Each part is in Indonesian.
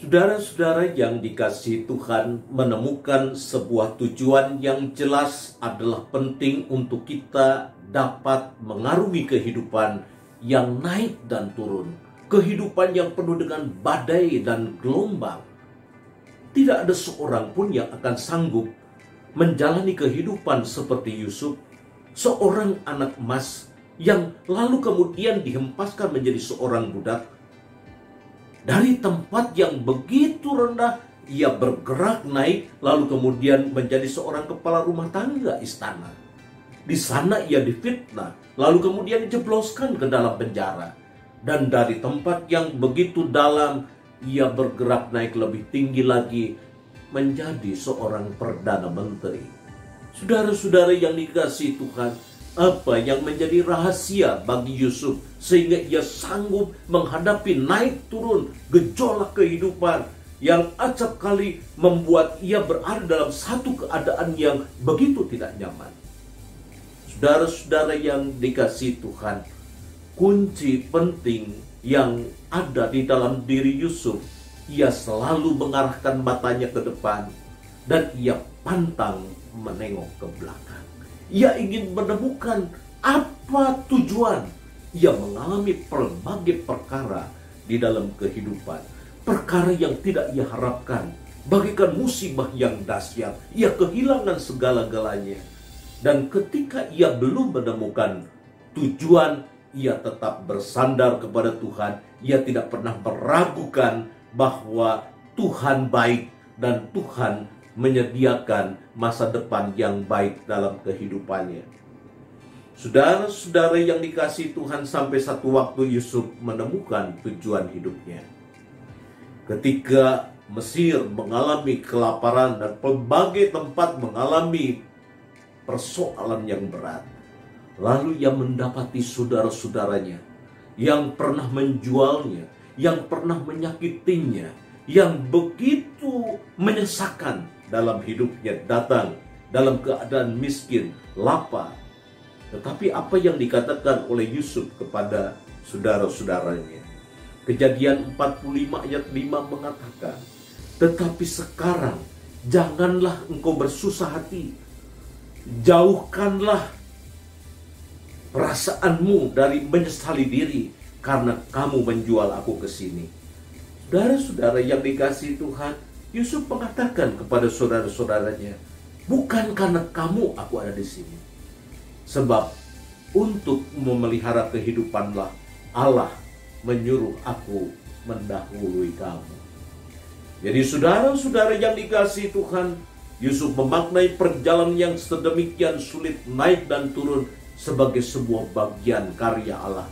Saudara-saudara yang dikasihi Tuhan, menemukan sebuah tujuan yang jelas adalah penting untuk kita dapat mengarungi kehidupan yang naik dan turun. Kehidupan yang penuh dengan badai dan gelombang. Tidak ada seorang pun yang akan sanggup menjalani kehidupan seperti Yusuf, seorang anak emas yang lalu kemudian dihempaskan menjadi seorang budak. Dari tempat yang begitu rendah, ia bergerak naik, lalu kemudian menjadi seorang kepala rumah tangga istana. Di sana ia difitnah, lalu kemudian dijebloskan ke dalam penjara. Dan dari tempat yang begitu dalam, ia bergerak naik lebih tinggi lagi, menjadi seorang perdana menteri. Saudara-saudara yang dikasihi Tuhan, apa yang menjadi rahasia bagi Yusuf sehingga ia sanggup menghadapi naik turun gejolak kehidupan yang acap kali membuat ia berada dalam satu keadaan yang begitu tidak nyaman? Saudara-saudara yang dikasihi Tuhan, kunci penting yang ada di dalam diri Yusuf, ia selalu mengarahkan matanya ke depan dan ia pantang menengok ke belakang. Ia ingin menemukan apa tujuan. Ia mengalami berbagai perkara di dalam kehidupan. Perkara yang tidak ia harapkan. Bagaikan musibah yang dahsyat. Ia kehilangan segala-galanya. Dan ketika ia belum menemukan tujuan, ia tetap bersandar kepada Tuhan. Ia tidak pernah meragukan bahwa Tuhan baik dan Tuhan menyediakan masa depan yang baik dalam kehidupannya. Saudara-saudara yang dikasihi Tuhan, sampai satu waktu Yusuf menemukan tujuan hidupnya. Ketika Mesir mengalami kelaparan dan berbagai tempat mengalami persoalan yang berat, lalu ia mendapati saudara-saudaranya yang pernah menjualnya, yang pernah menyakitinya, yang begitu menyesakan dalam hidupnya, datang dalam keadaan miskin, lapar. Tetapi apa yang dikatakan oleh Yusuf kepada saudara-saudaranya? Kejadian 45 ayat 5 mengatakan, "Tetapi sekarang janganlah engkau bersusah hati. Jauhkanlah perasaanmu dari menyesali diri karena kamu menjual aku ke sini." Saudara-saudara yang dikasihi Tuhan, Yusuf mengatakan kepada saudara-saudaranya, "Bukan karena kamu aku ada di sini. Sebab untuk memelihara kehidupanlah Allah menyuruh aku mendahului kamu." Jadi saudara-saudara yang dikasihi Tuhan, Yusuf memaknai perjalanan yang sedemikian sulit naik dan turun sebagai sebuah bagian karya Allah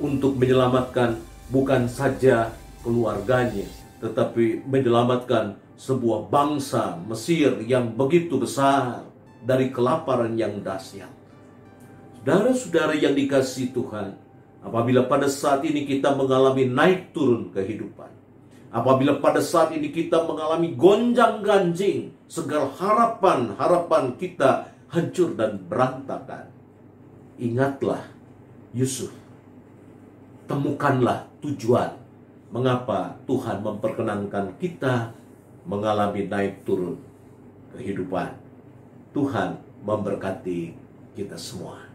untuk menyelamatkan bukan saja keluarganya, tetapi menyelamatkan sebuah bangsa Mesir yang begitu besar dari kelaparan yang dahsyat. Saudara-saudara yang dikasihi Tuhan, apabila pada saat ini kita mengalami naik turun kehidupan, apabila pada saat ini kita mengalami gonjang-ganjing, segala harapan kita hancur dan berantakan, ingatlah Yusuf. Temukanlah tujuan mengapa Tuhan memperkenankan kita mengalami naik turun kehidupan. Tuhan memberkati kita semua.